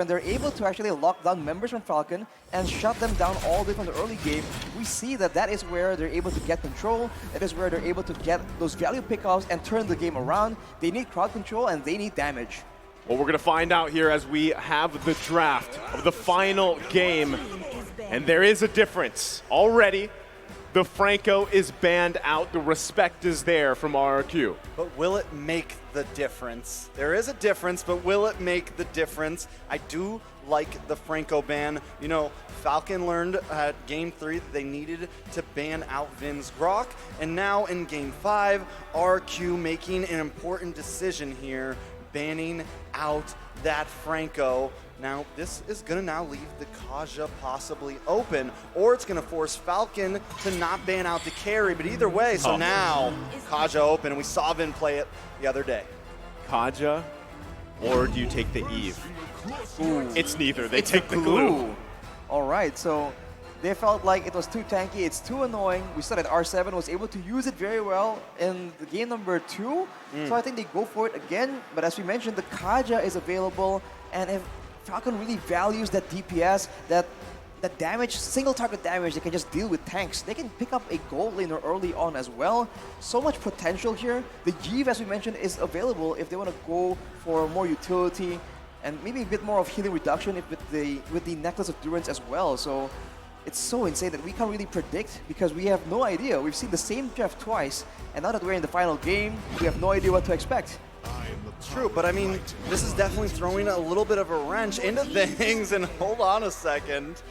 And they're able to actually lock down members from Falcon and shut them down all the way from the early game. We see that that is where they're able to get control. That is where they're able to get those value pickoffs and turn the game around. They need crowd control and they need damage. Well, we're going to find out here as we have the draft of the final game. And there is a difference. Already, the Franco is banned out. The respect is there from RRQ. But will it make the difference? There is a difference, but will it make the difference? I do like the Franco ban. You know, Falcon learned at Game 3 that they needed to ban out Vin's Grok. And now in Game 5, RRQ making an important decision here, banning out that Franco. Now, this is going to now leave the Kaja possibly open, or it's going to force Falcon to not ban out the carry, but either way, so now Kaja open, and we saw Vin play it the other day. Kaja, or do you take the Eve? Ooh. It's neither. They take the glue. All right, so they felt like it was too tanky, it's too annoying. We saw that R7 was able to use it very well in the game number 2, so I think they go for it again. But as we mentioned, the Kaja is available, and if Falcon really values that DPS, that damage, single target damage, they can just deal with tanks. They can pick up a gold laner early on as well. So much potential here. The Jeeve, as we mentioned, is available if they want to go for more utility and maybe a bit more of healing reduction with the Necklace of Durance as well. So it's so insane that we can't really predict because we have no idea. We've seen the same draft twice, and now that we're in the final game, we have no idea what to expect. True, but I mean, this is definitely throwing a little bit of a wrench into things, and hold on a second.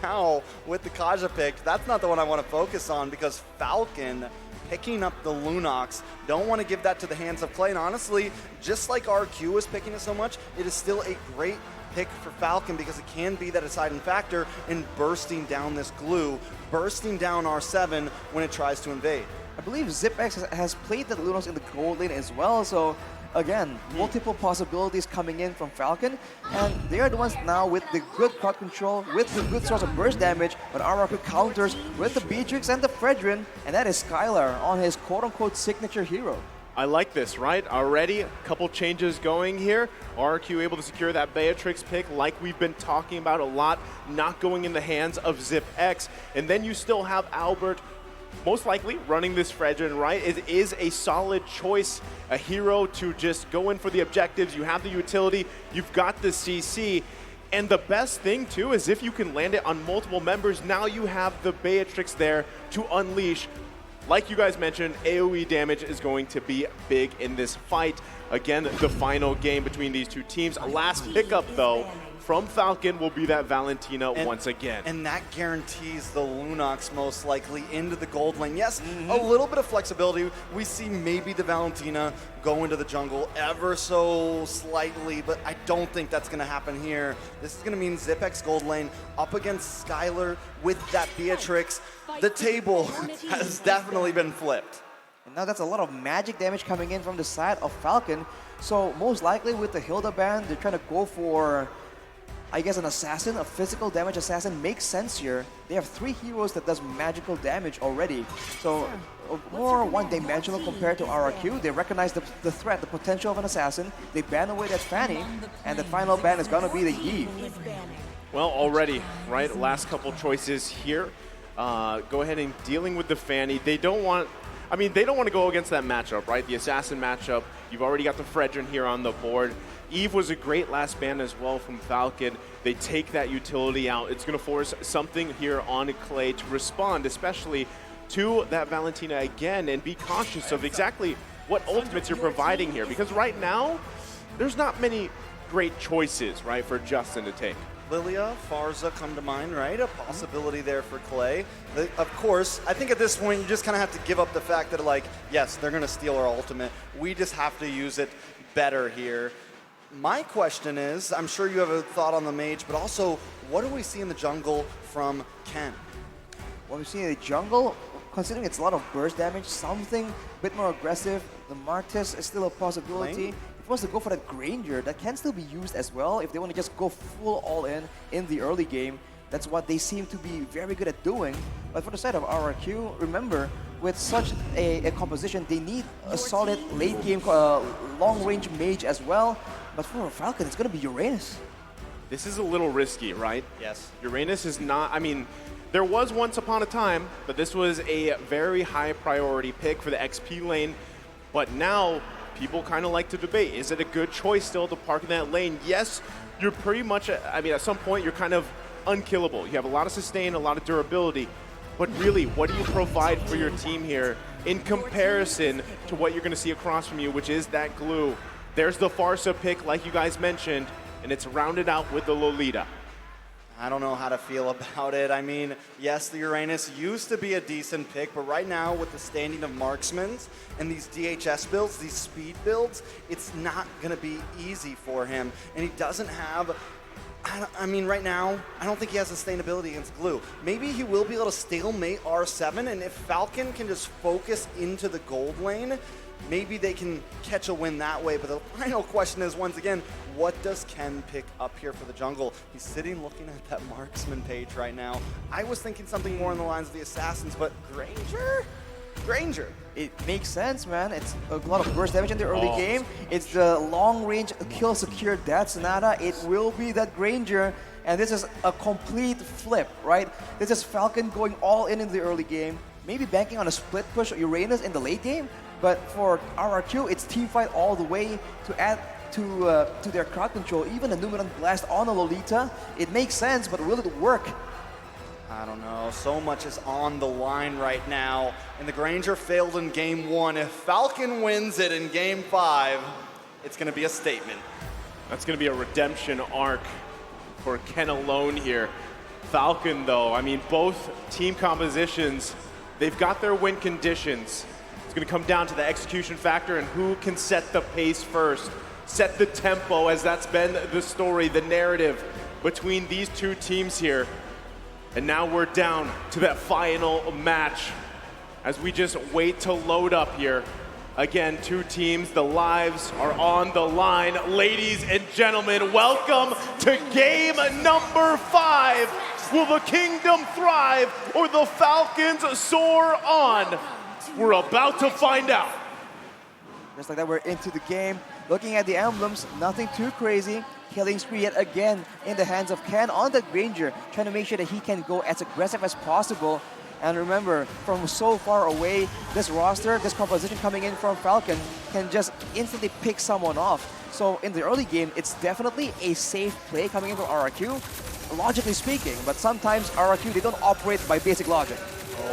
Now, with the Kaja pick, that's not the one I want to focus on because Falcon picking up the Lunox, don't want to give that to the hands of Clay, and honestly, just like RQ is picking it so much, it is still a great pick for Falcon because it can be that deciding factor in bursting down this glue, bursting down R7 when it tries to invade. I believe ZipX has played the Lunox in the gold lane as well, so again, multiple possibilities coming in from Falcon, and they are the ones now with the good crowd control, with the good source of burst damage, but RRQ counters with the Beatrix and the Fredrin, and that is Skylar on his quote-unquote signature hero. I like this, right? Already a couple changes going here. RRQ able to secure that Beatrix pick like we've been talking about a lot, not going in the hands of ZipX, and then you still have Albert most likely running this Fredrin, right? It is a solid choice, a hero to just go in for the objectives. You have the utility, you've got the CC, and the best thing too is if you can land it on multiple members, now you have the Beatrix there to unleash. Like you guys mentioned, AoE damage is going to be big in this fight. Again, the final game between these two teams. Last pickup though, from Falcon will be that Valentina once again. And that guarantees the Lunox most likely into the gold lane. Yes, a little bit of flexibility. We see maybe the Valentina go into the jungle ever so slightly, but I don't think that's going to happen here. This is going to mean ZipX gold lane up against Skylar with that Beatrix. The table has definitely been flipped. And now that's a lot of magic damage coming in from the side of Falcon. So most likely with the Hilda ban, they're trying to go for, I guess, an assassin, a physical damage assassin makes sense here. They have 3 heroes that does magical damage already. So more one-dimensional compared to RRQ. They recognize the threat, the potential of an assassin. They ban away that Fanny, and the final ban is going to be the Eve. Well, already, right, last couple choices here. Go ahead and dealing with the Fanny. They don't want to go against that matchup, right? The assassin matchup. You've already got the Fredrin here on the board. Eve was a great last ban as well from Falcon. They take that utility out. It's going to force something here on Clay to respond, especially to that Valentina again, and be cautious of exactly what ultimates you're providing here. Because right now, there's not many great choices, right, for Justin to take. Lilia, Farza come to mind, right? A possibility there for Clay. Of course, I think at this point you just kind of have to give up the fact that, like, yes, they're going to steal our ultimate. We just have to use it better here. My question is, I'm sure you have a thought on the mage, but also, what do we see in the jungle from Ken? What we see in the jungle, considering it's a lot of burst damage, something a bit more aggressive. The Martis is still a possibility. If he wants to go for that Granger, that can still be used as well if they want to just go full all-in in the early game. That's what they seem to be very good at doing. But for the side of RRQ, remember, with such a composition, they need a solid late-game long-range mage as well. But for Falcon, it's going to be Uranus. this is a little risky, right? Yes. Uranus is not, I mean, there was once upon a time, but this was a very high priority pick for the XP lane. But now, people kind of like to debate, is it a good choice still to park in that lane? Yes, you're pretty much, I mean, at some point, you're kind of unkillable. You have a lot of sustain, a lot of durability. But really, what do you provide for your team here in comparison to what you're going to see across from you, which is that glue? There's the Farsa pick, like you guys mentioned, and it's rounded out with the Lolita. I don't know how to feel about it. I mean, yes, the Uranus used to be a decent pick, but right now with the standing of marksmen and these DHS builds, these speed builds, it's not going to be easy for him. And he doesn't have, I mean, right now, I don't think he has sustainability against glue. Maybe he will be able to stalemate R7, and if Falcon can just focus into the gold lane, maybe they can catch a win that way. But the final question is, once again, what does Ken pick up here for the jungle? He's sitting looking at that marksman page right now. I was thinking something more in the lines of the assassins, but Granger? Granger. It makes sense, man. It's a lot of burst damage in the early game. It's the long-range kill secure Death Sonata. It will be that Granger, and this is a complete flip, right? This is Falcon going all in the early game, maybe banking on a split push Uranus in the late game, but for RRQ, it's team fight all the way to add to their crowd control. Even a Numeron Blast on a Lolita, it makes sense, but will it work? I don't know. So much is on the line right now. And the Granger failed in game 1. If Falcon wins it in game 5, it's going to be a statement. That's going to be a redemption arc for Ken alone here. Falcon, though, I mean, both team compositions, they've got their win conditions. It's going to come down to the execution factor and who can set the pace first, set the tempo, as that's been the story, the narrative between these two teams here. And now we're down to that final match as we just wait to load up here. Again, two teams, the lives are on the line. Ladies and gentlemen, welcome to game number 5. Will the kingdom thrive or the Falcons soar on? We're about to find out. Just like that, we're into the game. Looking at the emblems, nothing too crazy. Killing spree yet again in the hands of Ken on the Granger, trying to make sure that he can go as aggressive as possible. And remember, from so far away, this roster, this composition coming in from Falcon can just instantly pick someone off. So in the early game, it's definitely a safe play coming in from RRQ, logically speaking. But sometimes RRQ, they don't operate by basic logic.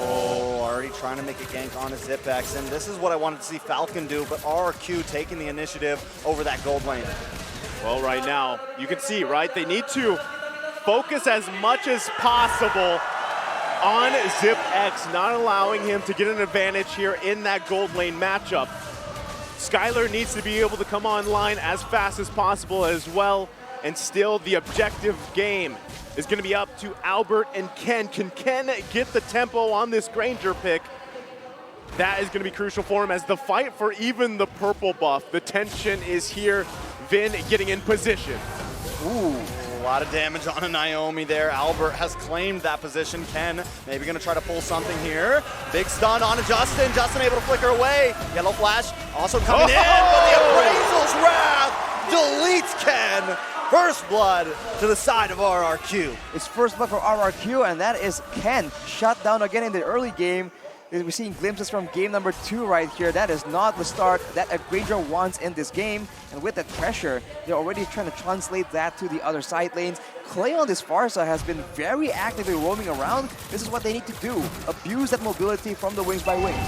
Oh, already trying to make a gank on a Zipex, and this is what I wanted to see Falcon do, but RRQ taking the initiative over that gold lane. Well, right now, you can see, right? They need to focus as much as possible on ZipX, not allowing him to get an advantage here in that gold lane matchup. Skylar needs to be able to come online as fast as possible as well, and still the objective game is going to be up to Albert and Ken. Can Ken get the tempo on this Granger pick? That is going to be crucial for him as the fight for even the purple buff. The tension is here. Vin getting in position. Ooh, a lot of damage on a Naomi there. Albert has claimed that position. Ken maybe going to try to pull something here. Big stun on a Justin. Justin able to flicker away. Yellow flash also coming in, but the Appraisal's Wrath deletes Ken. First blood to the side of RRQ. It's first blood for RRQ, and that is Ken shut down again in the early game. We're seeing glimpses from game number 2 right here. That is not the start that a Granger wants in this game. And with that pressure, they're already trying to translate that to the other side lanes. Clay on this Farsa has been very actively roaming around. This is what they need to do. Abuse that mobility from the wings by wings.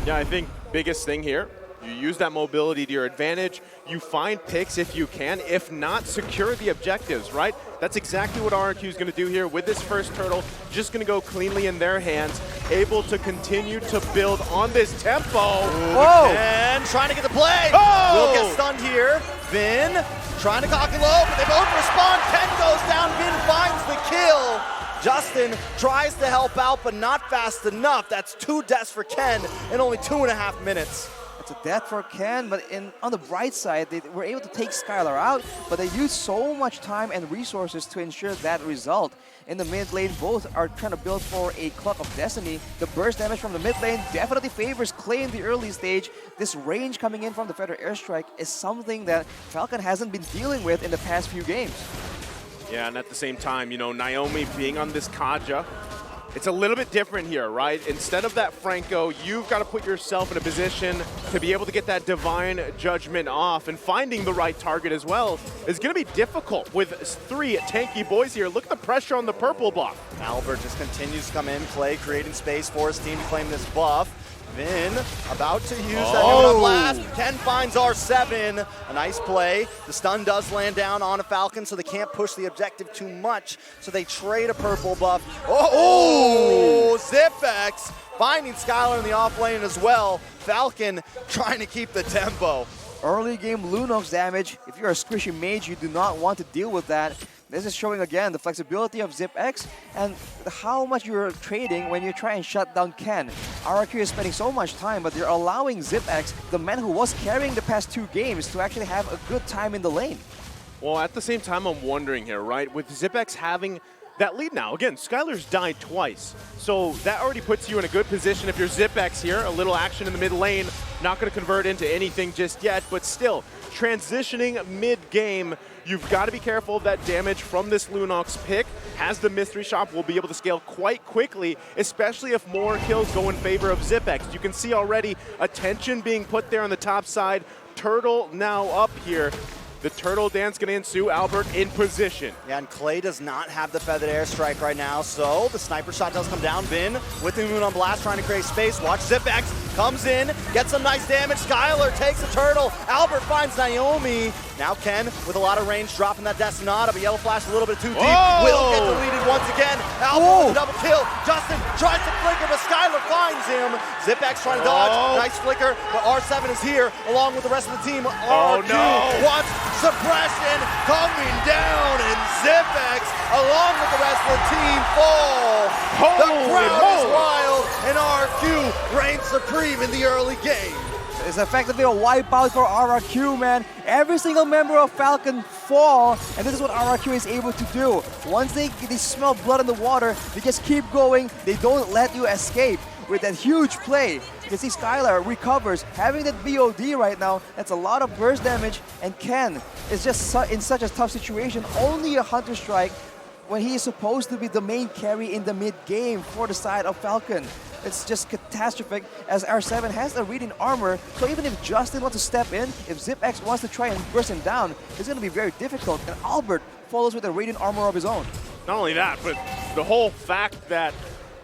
Yeah, I think biggest thing here, you use that mobility to your advantage. You find picks if you can. If not, secure the objectives, right? That's exactly what RRQ is going to do here with this first turtle. Just going to go cleanly in their hands, able to continue to build on this tempo. Whoa! And trying to get the play. Oh! Will get stunned here. Vin trying to cock and low, but they both respond. Ken goes down. Vin finds the kill. Justin tries to help out, but not fast enough. That's 2 deaths for Ken in only 2.5 minutes. It's a death for Ken, but on the bright side, they were able to take Skylar out, but they used so much time and resources to ensure that result. In the mid lane, both are trying to build for a Clock of Destiny. The burst damage from the mid lane definitely favors Clay in the early stage. This range coming in from the Feather Airstrike is something that Falcon hasn't been dealing with in the past few games. Yeah, and at the same time, you know, Naomi being on this Kaja, it's a little bit different here, right? Instead of that Franco, you've got to put yourself in a position to be able to get that divine judgment off, and finding the right target as well is going to be difficult with 3 tanky boys here. Look at the pressure on the purple buff. Albert just continues to come in, play, creating space for his team to claim this buff. Vin about to use that Nona blast. Ken finds R7. A nice play. The stun does land down on a Falcon, so they can't push the objective too much. So they trade a purple buff. Oh, Zipex finding Skylar in the off lane as well. Falcon trying to keep the tempo. Early game Lunox damage. If you're a squishy mage, you do not want to deal with that. This is showing again the flexibility of ZipX and how much you're trading when you try and shut down Ken. RRQ is spending so much time, but they're allowing ZipX, the man who was carrying the past 2 games, to actually have a good time in the lane. Well, at the same time, I'm wondering here, right? With ZipX having that lead now, again, Skylar's died twice. So that already puts you in a good position if you're ZipX here. A little action in the mid lane, not going to convert into anything just yet, but still, transitioning mid-game, you've got to be careful of that damage from this Lunox pick. Has the mystery shop, will be able to scale quite quickly, especially if more kills go in favor of ZipX. You can see already attention being put there on the top side. Turtle now up here. The turtle dance going to ensue. Albert in position. Yeah, and Clay does not have the feathered airstrike right now, so the sniper shot does come down. Vin with the moon on blast, trying to create space. Watch Zipex, comes in, gets some nice damage. Skylar takes a turtle. Albert finds Naomi. Now Ken with a lot of range, dropping that Destinata, but Yellow Flash a little bit too deep. Whoa! Will get deleted once again. Albert with a double kill. Justin tries to flicker, but Skylar finds him. Zipex trying to dodge. Nice flicker, but R7 is here along with the rest of the team. RRQ wants suppression coming down, and Zipex, along with the rest of the team, fall. The crowd is wild, and RRQ reigns supreme in the early game. It's effectively a wipeout for RRQ, man. Every single member of Falcon fall, and this is what RRQ is able to do. Once they smell blood in the water, they just keep going. They don't let you escape with that huge play. You can see Skylar recovers, having that BOD right now. That's a lot of burst damage, and Ken is just in such a tough situation. Only a Hunter Strike when he is supposed to be the main carry in the mid-game for the side of Falcon. It's just catastrophic as R7 has a reading armor, so even if Justin wants to step in, if ZipX wants to try and burst him down, it's going to be very difficult, and Albert follows with a reading armor of his own. Not only that, but the whole fact that,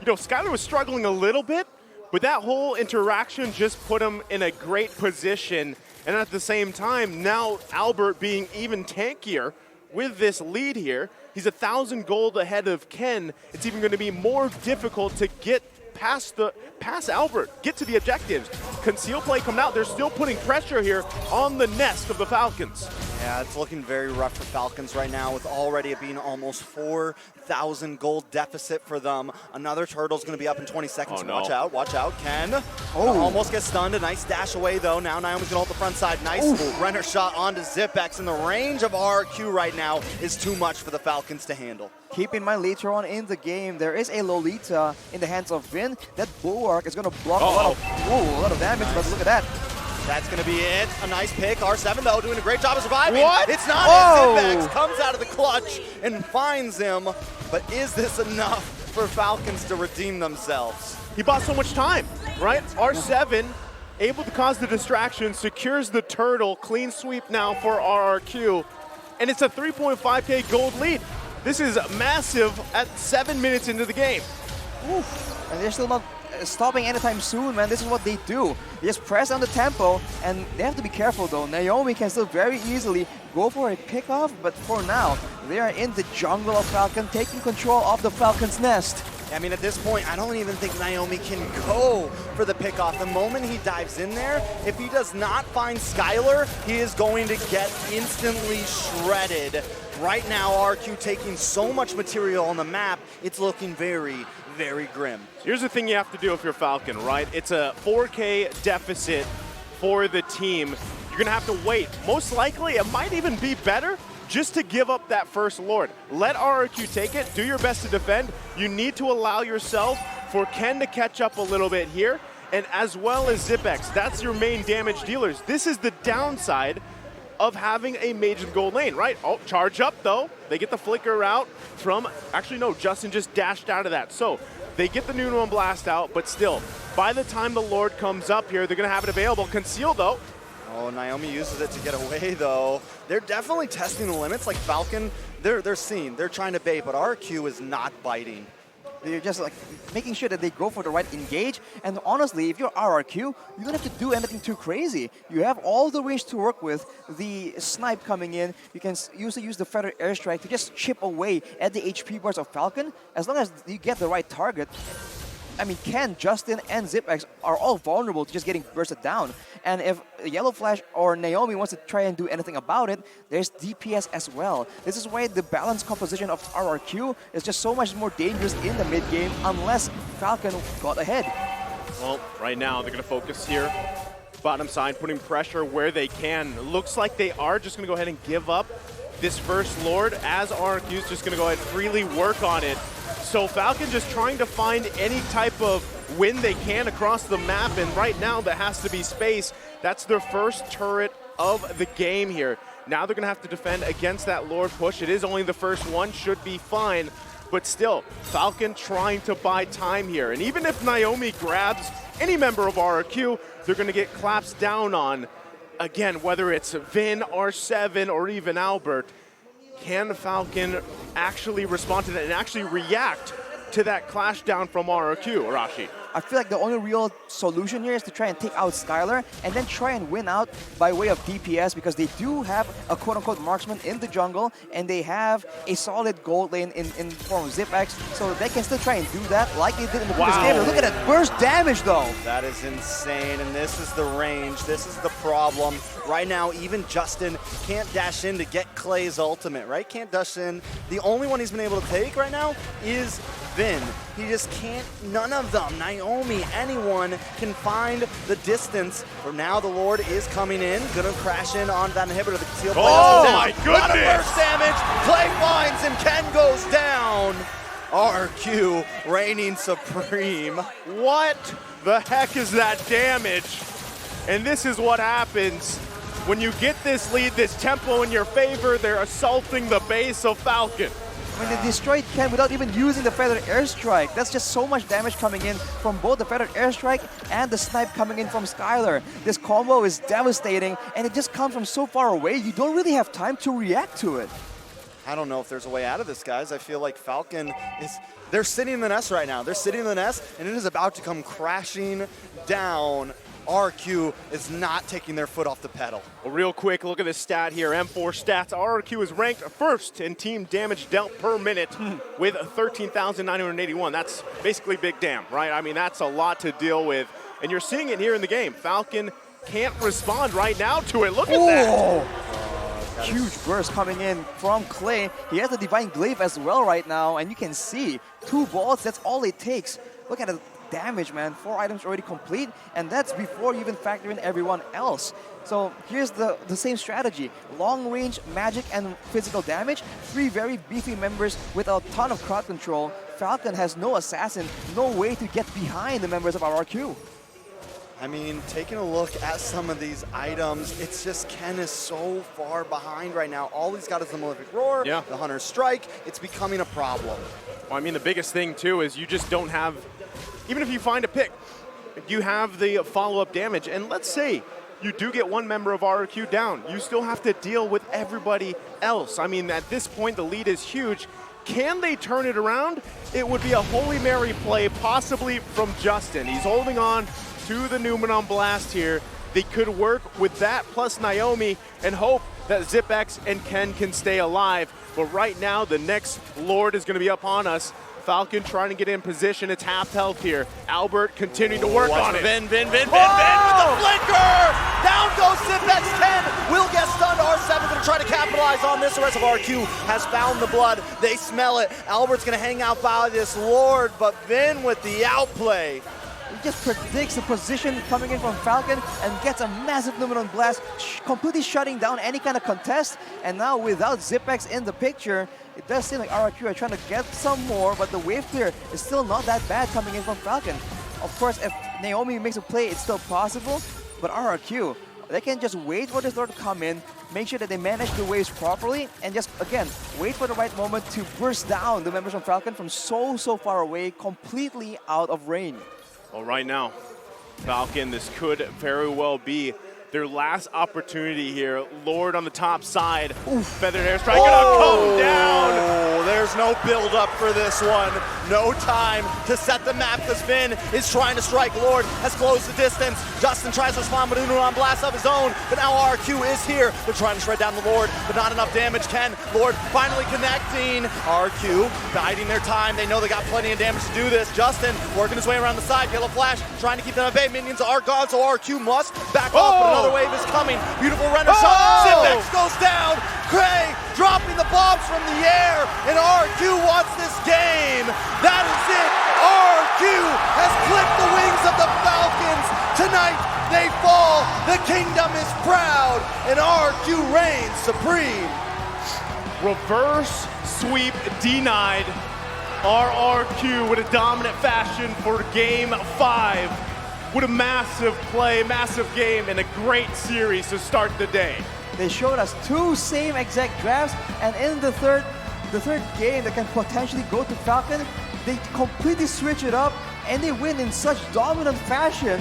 you know, Skylar was struggling a little bit, but that whole interaction just put him in a great position, and at the same time, now Albert being even tankier with this lead here, he's 1,000 gold ahead of Ken. It's even going to be more difficult to get past Albert, get to the objectives. Conceal play coming out. They're still putting pressure here on the nest of the Falcons. Yeah, it's looking very rough for Falcons right now, with already it being almost 4,000 gold deficit for them. Another turtle's going to be up in 20 seconds. Oh, no. Watch out. Ken almost gets stunned. A nice dash away, though. Now Naomi's going to hold the front side. Nice Renner shot onto Zipex, and the range of RRQ right now is too much for the Falcons to handle. Keep in mind, later on in the game, there is a Lolita in the hands of Vin. That Bulwark is going to block a lot of damage, but look at that. That's going to be it. A nice pick. R7, though, doing a great job of surviving. What? It's not. Zipex comes out of the clutch and finds him. But is this enough for Falcons to redeem themselves? He bought so much time, right? R7 able to cause the distraction, secures the turtle. Clean sweep now for RRQ. And it's a 3.5k gold lead. This is massive at 7 minutes into the game. Oof. And they're still not stopping anytime soon, man. This is what they do. They just press on the tempo, and they have to be careful, though. Naomi can still very easily go for a pickoff, but for now, they are in the jungle of Falcon, taking control of the Falcon's nest. I mean, at this point, I don't even think Naomi can go for the pickoff. The moment he dives in there, if he does not find Skylar, he is going to get instantly shredded. Right now, RQ taking so much material on the map, it's looking very, very grim. Here's the thing you have to do if you're Falcon, right? It's a 4K deficit for the team. You're gonna have to wait. Most likely, it might even be better just to give up that first Lord. Let RRQ take it, do your best to defend. You need to allow yourself for Ken to catch up a little bit here, and as well as Zipex. That's your main damage dealers. This is the downside of having a mage in gold lane, right? Oh, charge up though. They get the flicker out from, actually no, Justin just dashed out of that. So they get the Nuno Blast out, but still, by the time the Lord comes up here, they're gonna have it available. Conceal though. Oh, Naomi uses it to get away though. They're definitely testing the limits. Like Falcon, they're seeing, they're trying to bait, but RRQ is not biting. They're just like making sure that they go for the right engage. And honestly, if you're RRQ, you don't have to do anything too crazy. You have all the range to work with. The snipe coming in, you can usually use the feather airstrike to just chip away at the HP bars of Falcon. As long as you get the right target. I mean, Ken, Justin, and ZipX are all vulnerable to just getting bursted down. And if Yellow Flash or Naomi wants to try and do anything about it, there's DPS as well. This is why the balanced composition of RRQ is just so much more dangerous in the mid game unless Falcon got ahead. Well, right now they're going to focus here. Bottom side, putting pressure where they can. Looks like they are just going to go ahead and give up this first Lord as RRQ is just going to go ahead and freely work on it. So Falcon just trying to find any type of win they can across the map, and right now that has to be space. That's their first turret of the game here. Now they're going to have to defend against that Lord push. It is only the first one, should be fine, but still, Falcon trying to buy time here. And even if Naomi grabs any member of RRQ, they're going to get claps down on. Again, whether it's Vin, R7, or even Albert, can Falcon actually respond to that and actually react to that clash down from RRQ, Arashi? I feel like the only real solution here is to try and take out Skylar and then try and win out by way of DPS, because they do have a quote-unquote marksman in the jungle and they have a solid gold lane in form of ZipX, so they can still try and do that like they did in the previous game. Look at that burst damage though. That is insane, and this is the range. This is the problem. Right now, even Justin can't dash in to get Clay's ultimate, right? Can't dash in. The only one he's been able to take right now is Vin. He just can't, none of them, Naomi, anyone can find the distance. For now, the Lord is coming in, gonna crash in on that inhibitor. The concealed play oh down. my goodness! Lot of burst damage, Clay finds him, Ken goes down. RQ reigning supreme. What the heck is that damage? And this is what happens when you get this lead, this tempo in your favor. They're assaulting the base of Falcon. I mean, they destroyed Ken without even using the feathered airstrike. That's just so much damage coming in from both the feathered airstrike and the snipe coming in from Skylar. This combo is devastating, and it just comes from so far away, you don't really have time to react to it. I don't know if there's a way out of this, guys. I feel like Falcon is, they're sitting in the nest right now. They're sitting in the nest, and it is about to come crashing down. RRQ is not taking their foot off the pedal. Well, real quick, look at this stat here. M4 stats. RRQ is ranked first in team damage dealt per minute with 13,981. That's basically big damn, right? I mean, that's a lot to deal with. And you're seeing it here in the game. Falcon can't respond right now to it. Look at that. Huge burst coming in from Clay. He has the Divine Glaive as well right now, and you can see 2 balls, that's all it takes. Look at the damage, man. 4 items already complete, and that's before you even factor in everyone else. So here's the same strategy. Long range, magic, and physical damage. 3 very beefy members with a ton of crowd control. Falcon has no assassin, no way to get behind the members of RRQ. I mean, taking a look at some of these items, it's just Ken is so far behind right now. All he's got is the Malefic Roar, the Hunter's Strike. It's becoming a problem. Well, I mean, the biggest thing, too, is you just don't have, even if you find a pick, you have the follow-up damage. And let's say you do get one member of RRQ down. You still have to deal with everybody else. I mean, at this point, the lead is huge. Can they turn it around? It would be a Holy Mary play, possibly from Justin. He's holding on to the Numenon Blast here. They could work with that plus Naomi and hope that ZipX and Ken can stay alive. But right now, the next Lord is going to be up on us. Falcon trying to get in position. It's half health here. Albert continuing to work on it. Vin with the flicker! Down goes ZipX. Ken will get stunned. R7 going to try to capitalize on this. The rest of RQ has found the blood. They smell it. Albert's going to hang out by this Lord, but Vin with the outplay. He just predicts the position coming in from Falcon and gets a massive Numenon Blast, completely shutting down any kind of contest. And now without ZipX in the picture, it does seem like RRQ are trying to get some more, but the wave clear is still not that bad coming in from Falcon. Of course, if Naomi makes a play, it's still possible, but RRQ, they can just wait for this Lord to come in, make sure that they manage the waves properly, and just, again, wait for the right moment to burst down the members from Falcon from so far away, completely out of range. Well, right now, Falcon, this could very well be their last opportunity here. Lord on the top side. Feathered Airstrike gonna come down. Oh, there's no build-up for this one. No time to set the map because Finn is trying to strike. Lord has closed the distance. Justin tries to respond with Uno on blast of his own, but now RRQ is here. They're trying to shred down the Lord, but not enough damage. Ken, Lord finally connecting. RRQ biding their time. They know they got plenty of damage to do this. Justin working his way around the side. Yellow Flash trying to keep them at bay. Minions are gone, so RRQ must back off, but another wave is coming. Beautiful render shot. Zipx goes down. Cray dropping the bombs from the air, and RRQ wants this game. That is it. RRQ has clipped the wings of the Falcons. Tonight they fall. The kingdom is proud, and RRQ reigns supreme. Reverse sweep denied. RRQ with a dominant fashion for game 5. What a massive play, massive game, and a great series to start the day. They showed us 2 same exact drafts, and in the third game that can potentially go to Falcon, they completely switch it up, and they win in such dominant fashion.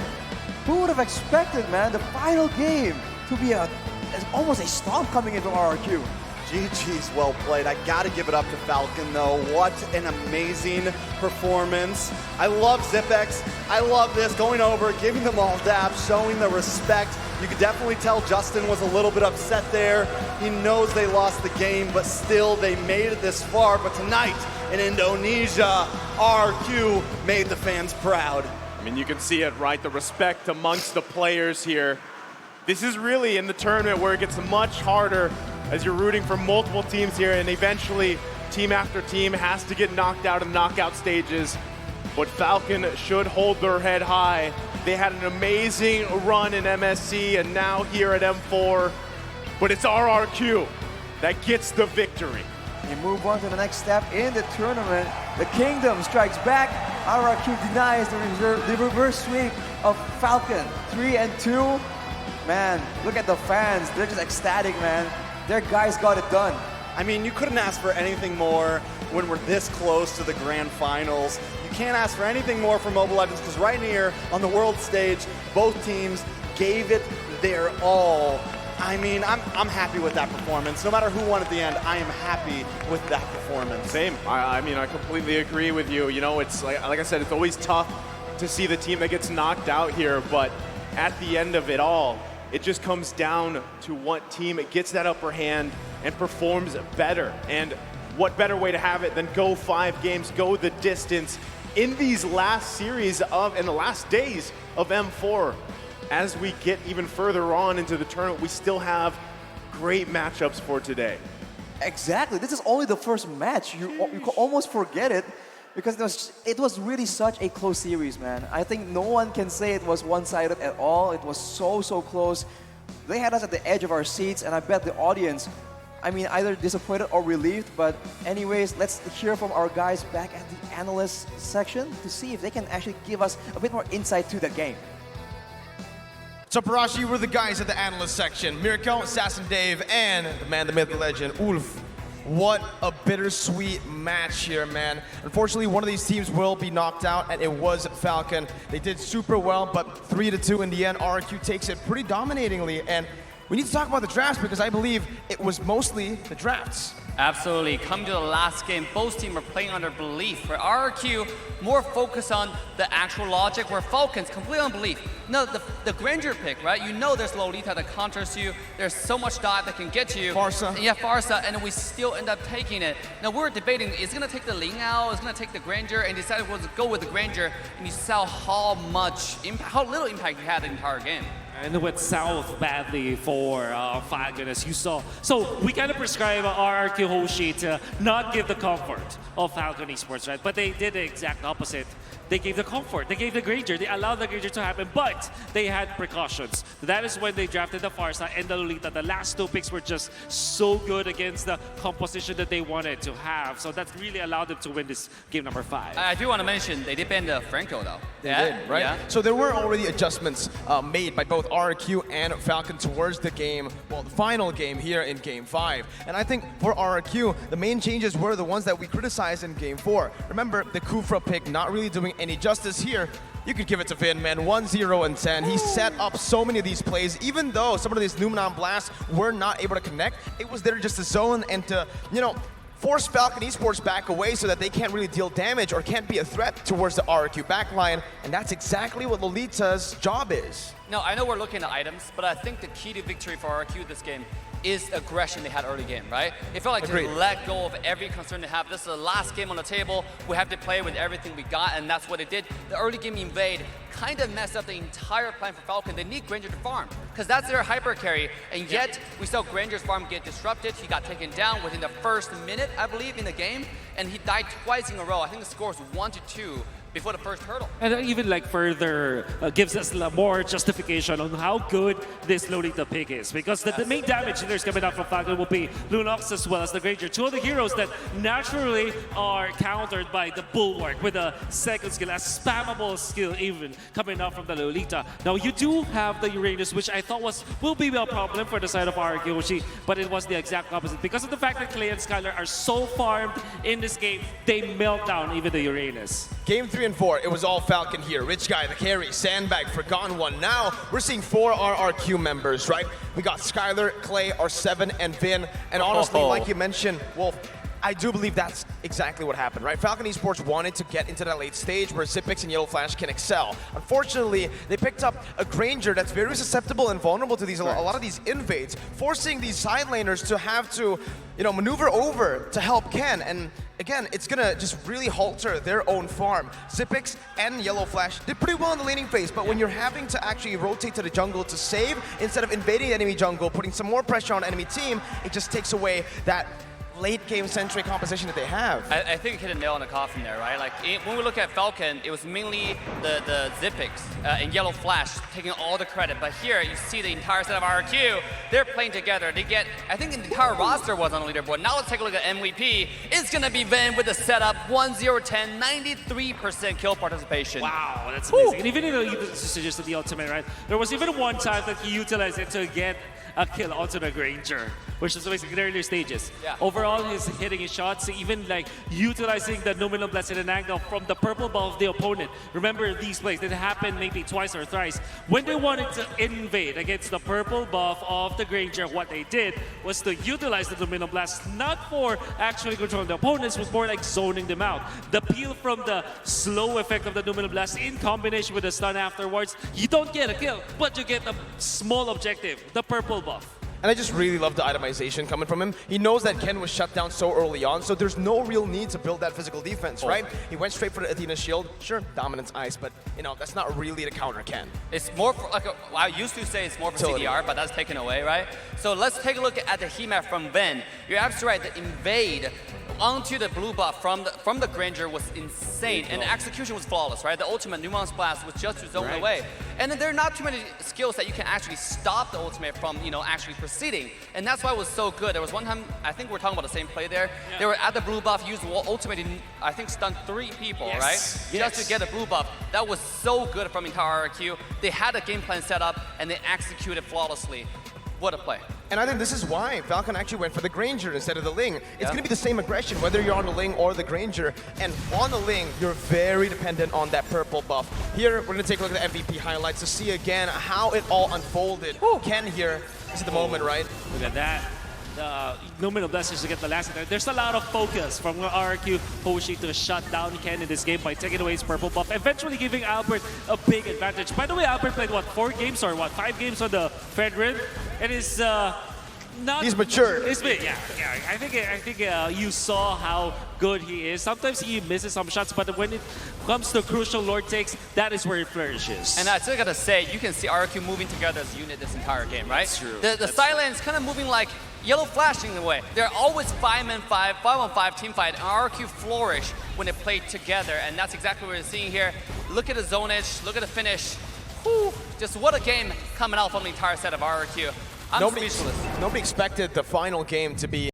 Who would have expected, man, the final game to be almost a stomp coming in from RRQ? GG's well played. I gotta give it up to Falcon though. What an amazing performance. I love Zipx. I love this, going over, giving them all dabs, showing the respect. You could definitely tell Justin was a little bit upset there. He knows they lost the game, but still they made it this far. But tonight in Indonesia, RRQ made the fans proud. I mean, you can see it, right? The respect amongst the players here. This is really in the tournament where it gets much harder as you're rooting for multiple teams here, and eventually team after team has to get knocked out in knockout stages. But Falcon should hold their head high. They had an amazing run in MSC and now here at M4, but it's RRQ that gets the victory. They move on to the next step in the tournament. The Kingdom strikes back. RRQ denies the reverse sweep of Falcon. 3-2. Man, look at the fans. They're just ecstatic, man. Their guys got it done. I mean, you couldn't ask for anything more when we're this close to the grand finals. You can't ask for anything more from Mobile Legends because right here on the world stage, both teams gave it their all. I mean, I'm happy with that performance. No matter who won at the end, I am happy with that performance. Same. I mean, I completely agree with you. You know, it's like I said, it's always tough to see the team that gets knocked out here, but at the end of it all, it just comes down to what team gets that upper hand and performs better. And what better way to have it than go 5 games, go the distance in these last series in the last days of M4. As we get even further on into the tournament, we still have great matchups for today. Exactly. This is only the first match. You could almost forget it because it was really such a close series, man. I think no one can say it was one-sided at all. It was so close. They had us at the edge of our seats, and I bet the audience, I mean, either disappointed or relieved. But anyways, let's hear from our guys back at the analyst section to see if they can actually give us a bit more insight to the game. So Parashi, we're the guys at the analyst section. Mirko, Assassin Dave, and the man, the myth, the legend, Ulf. What a bittersweet match here, man. Unfortunately, one of these teams will be knocked out, and it was Falcon. They did super well, but 3-2 in the end. RRQ takes it pretty dominatingly, and we need to talk about the drafts because I believe it was mostly the drafts. Absolutely. Coming to the last game, both teams are playing under belief. For RRQ, more focus on the actual logic, where Falcons, complete on belief. No, the Granger pick, right? You know there's Lolita that counters you. There's so much dive that can get you. Farsa. Yeah, Farsa, and we still end up taking it. Now we're debating, is it going to take the Ling out? Is it going to take the Granger? And decided we'll go with the Granger, and you saw how little impact he had the entire game. And it went south badly for Falcon, as you saw. So we kind of prescribe RRQ Hoshi to not give the comfort of Falcon Esports, right? But they did the exact opposite. They gave the comfort. They gave the Granger. They allowed the Granger to happen, but they had precautions. That is when they drafted the Farsa and the Lolita. The last 2 picks were just so good against the composition that they wanted to have. So that really allowed them to win this game number 5. I do want to mention, they did ban the Franco, though. They did, right? Yeah. So there were already adjustments made by both both RRQ and Falcon towards the game, well, the final game here in Game 5. And I think for RRQ, the main changes were the ones that we criticized in Game 4. Remember, the Kufra pick not really doing any justice here. You could give it to Vin, man. 1-0 and 10. He set up so many of these plays, even though some of these Numenon blasts were not able to connect. It was there just to zone and to, you know, force Falcon Esports back away so that they can't really deal damage or can't be a threat towards the RRQ backline. And that's exactly what Lolita's job is. No, I know we're looking at items, but I think the key to victory for RRQ this game is aggression they had early game, right? It felt like Agreed. they let go of every concern they have. This is the last game on the table. We have to play with everything we got, and that's what it did. The early game invade kind of messed up the entire plan for Falcon. They need Granger to farm, because that's their hyper carry, and yet we saw Granger's farm get disrupted. He got taken down within the first minute, I believe, in the game, and he died twice in a row. I think the score is 1-2 before the first hurdle. And even like further gives us more justification on how good this Lolita pick is. Because the main damage there's coming out from Falcon will be Lunox as well as the Granger. Two of the heroes that naturally are countered by the Bulwark with a second skill, a spammable skill even coming out from the Lolita. Now you do have the Uranus, which I thought will be a problem for the side of RRQ Hoshi, but it was the exact opposite. Because of the fact that Clay and Skylar are so farmed in this game, they melt down even the Uranus. Game 3 and 4, it was all Falcon here. Rich Guy, the carry, Sandbag, Forgotten One. Now, we're seeing 4 RRQ members, right? We got Skylar, Clay, R7, and Vin. And honestly, like you mentioned, Wolf, I do believe that's exactly what happened, right? Falcon Esports wanted to get into that late stage where Zipix and Yellow Flash can excel. Unfortunately, they picked up a Granger that's very susceptible and vulnerable to these a lot of these invades, forcing these side laners to have to, you know, maneuver over to help Ken. And again, it's gonna just really halter their own farm. Zipix and Yellow Flash did pretty well in the laning phase, but when you're having to actually rotate to the jungle to save, instead of invading enemy jungle, putting some more pressure on enemy team, it just takes away that late game centric composition that they have. I think you hit a nail on the coffin there, right? Like when we look at Falcon, it was mainly the Zipix and Yellow Flash taking all the credit. But here you see the entire set of RRQ, they're playing together. They get, I think the entire roster was on the leaderboard. Now let's take a look at MVP. It's gonna be Vin with the setup, 1-0-10, 93% kill participation. Wow, that's amazing. And even though you suggested the ultimate, right? There was even one time that he utilized it to get a kill onto the Granger, which is basically in the earlier stages. Yeah. Overall, he's hitting his shots, even like utilizing the Numinal Blast in an angle from the purple buff of the opponent. Remember these plays, that happened maybe twice or thrice. When they wanted to invade against the purple buff of the Granger, what they did was to utilize the Numinal Blast, not for actually controlling the opponents, but more like zoning them out. The peel from the slow effect of the Numinal Blast in combination with the stun afterwards, you don't get a kill, but you get a small objective, the purple buff. And I just really love the itemization coming from him. He knows that Ken was shut down so early on, so there's no real need to build that physical defense, right? He went straight for the Athena shield. Sure, dominance ice, but you know, that's not really to counter Ken. It's more for, like, I used to say it's more for CDR, but that's taken away, right? So let's take a look at the heat map from Vin. You're absolutely right, the invade onto the blue buff from the Granger was insane, and the execution was flawless, right? The ultimate Nuance Blast was just to zone away. And then there are not too many skills that you can actually stop the ultimate from, you know, actually proceeding. And that's why it was so good. There was one time, I think we're talking about the same play there. They were at the blue buff, used ultimate, I think stunned 3 people, right? Just to get the blue buff. That was so good from entire RRQ. They had a game plan set up, and they executed flawlessly. What a play. And I think this is why Falcon actually went for the Granger instead of the Ling. It's going to be the same aggression, whether you're on the Ling or the Granger. And on the Ling, you're very dependent on that purple buff. Here, we're going to take a look at the MVP highlights to see again how it all unfolded. Ken here, this is the moment, right? Look at that. Numinal Blasters to get the last hit. There's a lot of focus from RRQ Hoshi to shut down Ken in this game by taking away his purple buff, eventually giving Albert a big advantage. By the way, Albert played, what, 4 games or what, 5 games on the Fedrin? It is not... He's matured. It's been, yeah. I think you saw how good he is. Sometimes he misses some shots, but when it comes to crucial Lord takes, that is where he flourishes. And I still gotta say, you can see RRQ moving together as a unit this entire game, right? That's true. The Silence kind of moving like Yellow Flashing the way. They're always 5-on-5, 5-on-5 team fight, and RRQ flourish when they play together, and that's exactly what we're seeing here. Look at the zonage, look at the finish. Whew, just what a game coming out from the entire set of RRQ. I'm speechless. Nobody expected the final game to be